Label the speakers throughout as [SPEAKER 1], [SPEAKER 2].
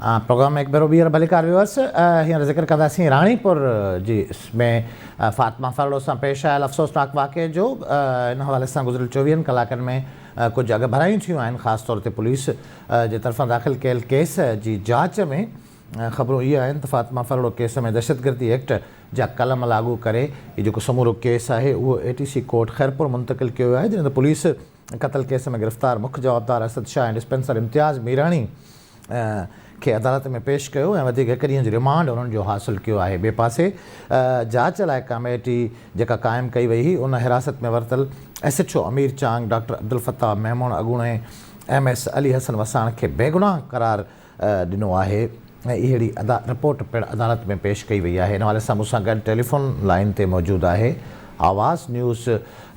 [SPEAKER 1] Programme एक बार ॿीहर भलीकार viewers हींअर ज़िक्र कंदासीं राणीपुर जी इसमें फातिमा फरड़ो सां पेश आयल अफ़सोसनाक वाक़े जो इन हवाले सां गुज़िरियल 24 कलाकनि में कुझु अॻ भरायूं थियूं आहिनि। ख़ासि तौर ते पुलिस जे तरफ़ां दाख़िल कयल केस जी जांच में ख़बरूं इहे आहिनि त फातिमा फरड़ो केस में दहशतगर्दी एक्ट जा कलम लागू करे इहो जेको समूरो केस आहे उहो ATC कोर्ट ख़ैरपुर मुंतक़िल कयो आहे, जंहिं ते पुलिस क़तल केस में गिरफ़्तार मुख्य जवाबदार असद शाह ऐं डिस्पेंसर इम्तियाज़ मीराणी खे अदालत में पेश कयो ऐं वधीक 1 ॾींहं जो रिमांड उन्हनि जो हासिलु कयो आहे। ॿिए पासे जांच लाइ कमेटी जेका क़ाइमु कई वई हुई उन हिरासत में वरितल SHO अमीर चांग, डॉक्टर अब्दुल फताह मेमूण अगूणे MS अली हसन वसाण खे बेगुनाह करार ॾिनो आहे ऐं इहिड़ी रिपोर्ट पिणु अदालत में पेश कई वई आहे। इन हवाले सां मूंसां गॾु टेलीफोन लाइन ते मौजूदु आहे आवाज़ न्यूज़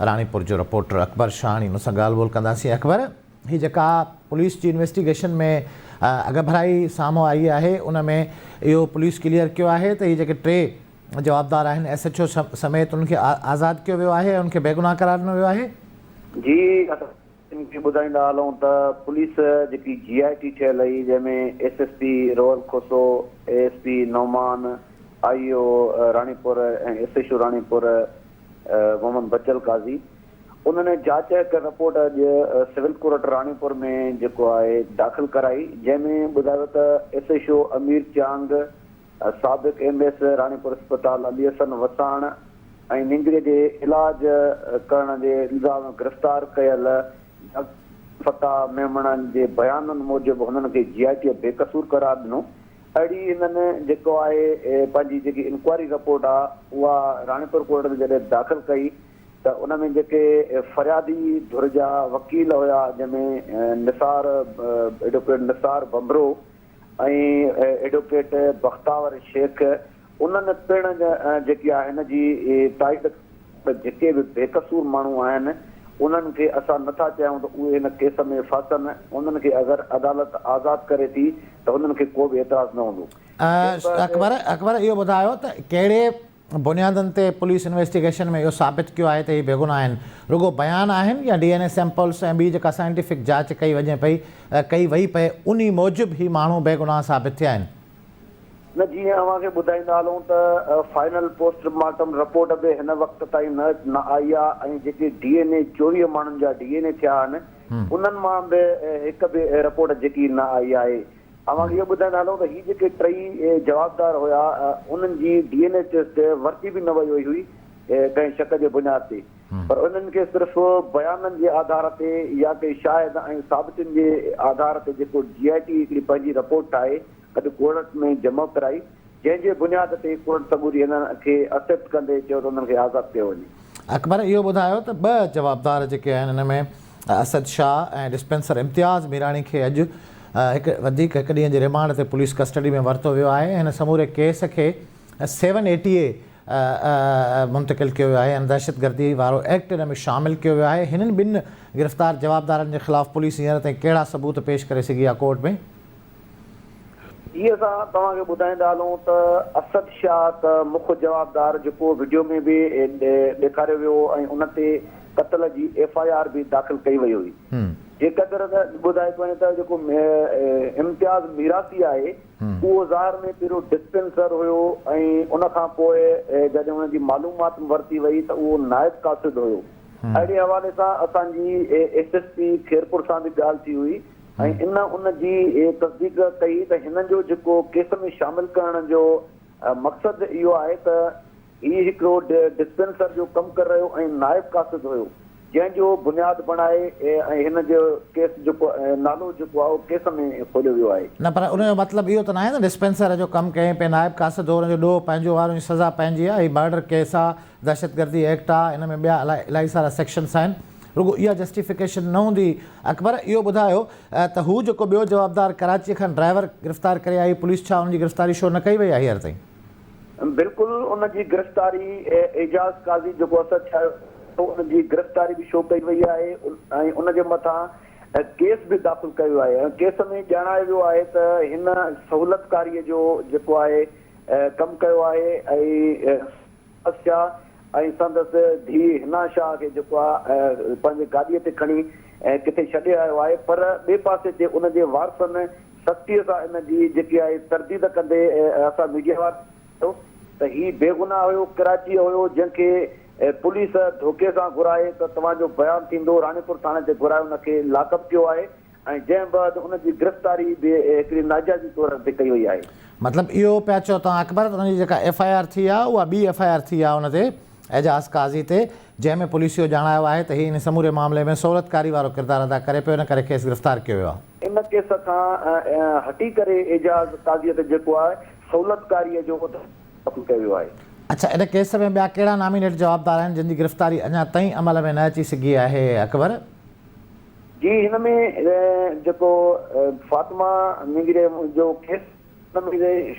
[SPEAKER 1] राणीपुर जो रिपोर्टर अकबर शाहणी। हुन सां ॻाल्हि ॿोल कंदासीं। अकबर, हीअ जेका पुलिस जी इन्वेस्टिगेशन में अॻ भराई साम्हूं आई आहे उन में इहो पुलिस क्लियर कयो आहे त इहे जेके 3 जवाबदार आहिनि SHO समेत उनखे आज़ादु कयो वियो आहे, उनखे बेगुनाह करार ॾिनो वियो आहे।
[SPEAKER 2] जी इनखे ॿुधाईंदा हलूं त पुलिस जेकी GIT ठहियल हुई जंहिंमें SSP रोहल खोसो, ASP नौमान, IO राणीपुर ऐं SHO राणीपुर मोहम्मद बचल काज़ी, उन्होंने जांच रिपोर्ट अॼु सिविल कोर्ट राणीपुर में जेको आहे दाख़िल कराई, जंहिंमें ॿुधायो त SHO अमीर चांग, साबिक़ MS राणीपुर अस्पताल अली हसन वसाण ऐं निंगरे जे इलाज करण जे इल्ज़ाम में गिरफ़्तार कयल फताह मेमणनि जे बयाननि मूजिबि हुननि खे GIT बेकसूर करार ॾिनो। अहिड़ी हिननि जेको आहे पंहिंजी जेकी इंक्वायरी रिपोर्ट आहे उहा राणीपुर कोर्ट में जॾहिं दाख़िल कई त उन में जेके फ़रियादी धुर जा वकील हुया, जंहिंमें एडवोकेट निसार बंबरो ऐं एडवोकेट बख्तावर शेख, उन्हनि पिणु जेकी आहे हिन जी ताईद जेके बि बेकसूर माण्हू आहिनि उन्हनि खे असां नथा चाहियूं त उहे हिन केस में फासनि, उन्हनि खे अगरि अदालत आज़ादु करे थी त उन्हनि खे को बि एतिराज़ न हूंदो।
[SPEAKER 1] अकबर इहो ॿुधायो त कहिड़े बुनियादनि ते पुलिस इन्वेस्टिगेशन में इहो साबित कयो आहे त इहे बेगुनाह आहिनि? रुगो बयान आहिनि या DNA सैंपल्स ऐं ॿी जेका साइंटिफिक जांच कई वई पए उन मूजिबि ही माण्हू बेगुनाह साबित थिया आहिनि?
[SPEAKER 2] न, जीअं अव्हांखे ॿुधाईंदा हलूं त फाइनल पोस्टमार्टम रिपोर्ट बि हिन वक़्त ताईं न आई आहे ऐं जेके DNA 24 माण्हुनि जा DNA थिया आहिनि उन्हनि मां बि हिकु बि रिपोर्ट जेकी न आई आहे। अव्हांखे इहो ॿुधाईंदा हलूं त हीअ जेके 3 जवाबदार हुया उन्हनि जी DNA टेस्ट वरिती बि न वई हुई कंहिं शक जे बुनियाद ते, पर उन्हनि खे सिर्फ़ु बयाननि जे आधार ते या कंहिं शाहिद ऐं साबितुनि जे आधार ते जेको GIT हिकिड़ी पंहिंजी रिपोर्ट ठाहे अॼु कोर्ट में जमा कराई, जंहिंजे बुनियाद ते कोर्ट सबूरी हिननि खे एक्सेप्ट कंदे चयो त उन्हनि खे आज़ादु कयो वञे।
[SPEAKER 1] अकबर, इहो ॿुधायो त 2 जवाबदार जेके आहिनि हिन में असद शाह ऐं डिस्पेंसर इम्तियाज़ मीराणी खे अॼु वधीक 1 ॾींहं जे रिमांड ते पुलिस कस्टडी में वरितो वियो आहे। हिन समूरे केस खे 780A मुंतक़िल कयो वियो आहे ऐं दहशतगर्दी वारो एक्ट हिन में शामिलु कयो वियो आहे। हिननि 2 गिरफ़्तार जवाबदारनि जे ख़िलाफ़ पुलिस हींअर ताईं कहिड़ा सबूत पेश करे सघी आहे कोर्ट में?
[SPEAKER 2] इहे असां तव्हांखे ॿुधाईंदा हलूं त असद शाह त मुख्य जवाबदार जेको वीडियो में बि ॾेखारियो वियो ऐं उन ते क़त्ल जी FIR बि दाख़िल कई वई हुई। जेकॾहिं ॿुधाए वञे त जेको इम्तियाज़ मीरासी आहे उहो ज़ाहिर में पहिरियों डिस्पेंसर हुयो ऐं उन खां पोइ जॾहिं हुनजी मालूमात वरिती वई त उहो नाइब कासिद हुयो। अहिड़े हवाले सां असांजी SSP खैरपुर सां बि ॻाल्हि थी हुई ऐं उन जी तस्दीक कई त हिननि जो जेको केस में शामिलु करण जो मक़सदु इहो आहे त हीउ हिकिड़ो डिस्पेंसर जो कमु करे रहियो ऐं नाइब कासिद हुयो, जंहिंजो बुनियादु बणाए ऐं हिन जो केस जेको नालो जेको आहे उहो केस में खोलियो वियो आहे।
[SPEAKER 1] न, पर उनजो मतिलबु इहो त न आहे न डिस्पेंसर जो कमु कयईं पे नाइब कासिद हो, हुनजो ॾोह पंहिंजो वारो जी सज़ा पंहिंजी आहे। हीउ मर्डर केस आहे, दहशतगर्दी एक्ट आहे, हिन में ॿिया इलाही सारा सेक्शन्स आहिनि, रुगो इहा जस्टिफिकेशन न हूंदी। अकबर, इहो ॿुधायो त हू जेको ॿियो जवाबदार कराची खां ड्राइवर गिरफ़्तार करे आई, पुलिस छा हुनजी गिरफ़्तारी छो न कई वई आहे हींअर ताईं?
[SPEAKER 2] बिल्कुलु उनजी गिरफ़्तारी एजाज़ काज़ी जेको असद छा उनजी गिरफ़्तारी बि छो कई वई आहे ऐं उनजे मथां केस बि दाख़िल कयो आहे ऐं केस में ॼाणायो वियो आहे त हिन सहूलियतकारीअ जो जेको आहे कमु कयो आहे ऐं ऐं संदसि धीउ हिना शाह खे जेको आहे पंहिंजे गाॾीअ ते खणी किथे छॾे आयो आहे, पर ॿिए पासे ते उनजे वारसनि सख़्तीअ सां इन जी जेकी आहे तरदीद कंदे असां मीडिया वारा त ही बेगुनाह हुयो, कराची हुयो, जंहिंखे पुलिस धोखे सां घुराए त तव्हांजो बयानु थींदो, रानीपुर थाणे ते घुराए हुनखे लाकअप कयो आहे ऐं जंहिं बैदि हुनजी गिरफ़्तारी बि हिकिड़ी नाजाइज़ी तौर ते कई वई आहे।
[SPEAKER 1] मतिलबु इहो पिया चओ तव्हां अकबर, हुनजी जेका FIR थी आहे उहा ॿी FIR थी आहे हुन ते एजाज़ काज़ी ते, जंहिंमें पुलिस इहो ॼाणायो आहे त हीउ इन समूरे मामले में सहूलियतकारी वारो किरदारु अदा करे पियो, इन करे खेसि गिरफ़्तार कयो वियो आहे।
[SPEAKER 2] इन केस खां हटी करे एजाज़ काज़ीअ ते जेको आहे सहूलियतकारीअ जो कयो वियो आहे।
[SPEAKER 1] अच्छा, इन केस में ॿिया कहिड़ा नामिनेट जवाबदार आहिनि जिन जी गिरफ़्तारी अञा ताईं अमल में न अची सघी आहे अकबर?
[SPEAKER 2] जी, हिन में जेको फातिमा निंगरे जो केस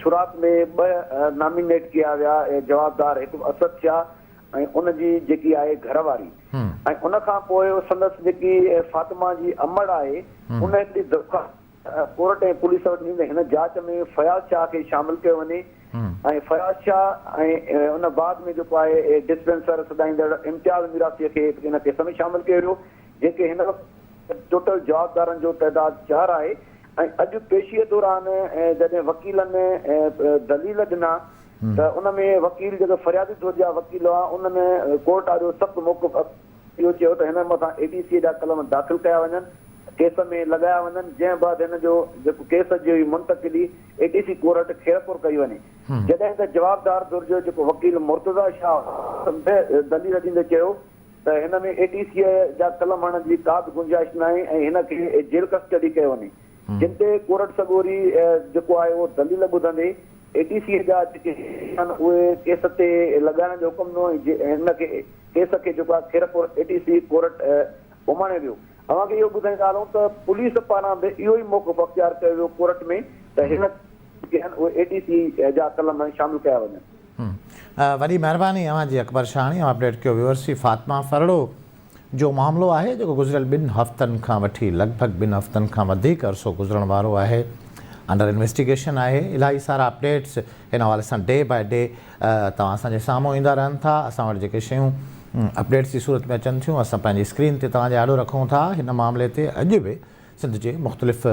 [SPEAKER 2] शुरात में 2 नामिनेट किया विया जवाबदार, हिकु असद शाह ऐं उनजी जेकी आहे घरवारी, ऐं उन खां पोइ संदसि जेकी फातिमा जी अमड़ आहे उन हिकिड़ी दरख़्वास्त कोर्ट ऐं पुलिस वटि ॾींदे हिन जांच में फयाज़ शाह खे शामिल कयो वञे ऐं फयाज़ शाह ऐं उन बाद में जेको आहे डिस्पेंसर सदाईंदड़ इम्तियाज़ मिरासीअ खे हिन केस में शामिल कयो वियो, जेके हिन टोटल जवाबदारनि जो तइदाद 4 आहे। ऐं अॼु पेशीअ दौरान जॾहिं वकीलनि दलील ॾिना त उन में वकील जेको फरियादी दौर जा वकील हुआ उन में कोर्ट वारो सख़्तु मौक़िफ़ इहो चयो त हिन मथां ADC जा कलम दाख़िल कया वञनि, केस में लॻाया वञनि, जंहिं बैदि हिन जो जेको केस जी मुंतक़िली ADC कोर्ट खैरपुर कई वञे। जॾहिं त जवाबदार दौर जो जेको वकील मुर्तज़ा शाह दलील ॾींदे चयो त हिन में ADC जा कलम हणण जी का बि गुंजाइश न आहे ऐं हिन खे जेल कस्टडी कयो वञे, जिन ते कोर्ट सॻोरी जेको आहे उहो दलील ॿुधंदे ADC जा जेके उहे केस ते लॻाइण जो हुकुम ॾिनो ऐं हिन खे केस खे जेको आहे खैरपुर ADC कोर्ट घुमाणे वियो। अव्हांखे इहो ॿुधाईंदा हलूं त पुलिस पारां बि इहो ई मौक़िफ़ अख़्तियार कयो वियो कोर्ट में त हिन उहे ADC जा कलम शामिल कया वञनि।
[SPEAKER 1] वॾी महिरबानी अव्हांजी अकबर शाहणी, अपडेट कयो व्यूअर्स। फातिमा फरड़ो जो मामिलो आहे जेको गुज़िरियल 2 हफ़्तनि खां वठी लॻभॻि 2 हफ़्तनि खां वधीक अरसो गुज़रण वारो आहे, अंडर इन्वेस्टिगेशन आहे। इलाही सारा अपडेट्स हिन हवाले सां डे बाय डे तव्हां असांजे साम्हूं ईंदा रहनि था। असां वटि जेके शयूं अपडेट्स जी सूरत में अचनि थियूं असां पंहिंजी स्क्रीन ते तव्हांजे आॾो रखूं था। हिन मामले ते अॼु बि सिंध जे मुख़्तलिफ़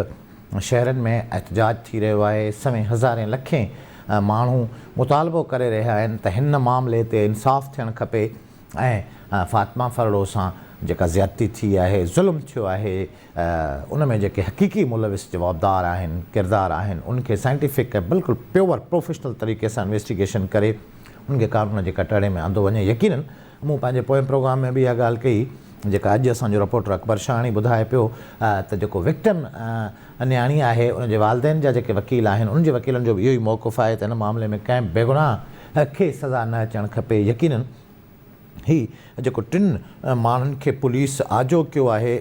[SPEAKER 1] शहरनि में एहतजाज थी रहियो आहे। सवें हज़ारें लखें माण्हू मुतालबो करे रहिया आहिनि त हिन मामले ते इंसाफ़ थियणु खपे ऐं फातिमा फरड़ो सां जेका ज़्यादती थी आहे, ज़ुल्म थियो आहे, उन में जेके हक़ीक़ी मुलविस जवाबदार आहिनि, किरदार आहिनि, उनखे साइंटिफिक ऐं बिल्कुलु प्योर प्रोफेशनल तरीक़े सां इन्वेस्टिगेशन करे उनखे कानून जे कटड़े में आंदो वञे। यकीनन मूं पंहिंजे पोएं प्रोग्राम में बि इहा ॻाल्हि कई जेका अॼु असांजो रिपोर्टर अकबर शाहणी ॿुधाए पियो त जेको विक्टिम न्याणी आहे उनजे वालिदैन जा जेके वकील आहिनि उनजे वकीलनि जो बि इहो ई मौक़िफ़ आहे त हिन मामले में कंहिं बेगुनाह खे सज़ा न अचणु खपे। यकीनन ही जेको 3 माण्हुनि खे पुलिस आजो कयो आहे,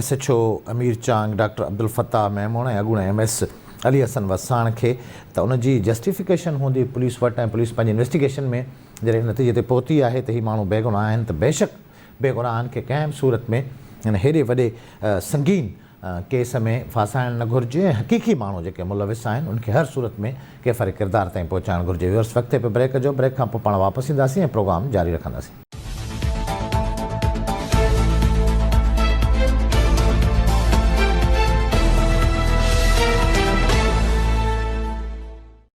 [SPEAKER 1] SHO Amir Chang, doctor Abdul Fattah Memon ऐं अॻूणे MS अली हसन वसाण खे, त उनजी जस्टिफिकेशन हूंदी पुलिस वटि ऐं पुलिस पंहिंजी इन्वेस्टिगेशन में जॾहिं नतीजे ते पहुती आहे त ही माण्हू बेगुनाह आहिनि त बेशक बेगुनाहनि खे कंहिं बि सूरत में हिन हेॾे वॾे संगीन केस में फासाइणु न घुरिजे ऐं हक़ीक़ी माण्हू जेके मुलविस आहिनि उनखे हर सूरत में कैफ़र किरदार ताईं पहुचाइणु घुरिजे। व्यूअर्स, वक़्त पे ब्रेक जो, ब्रेक खां पोइ पाण वापसि ईंदासीं ऐं प्रोग्राम जारी रखंदासीं।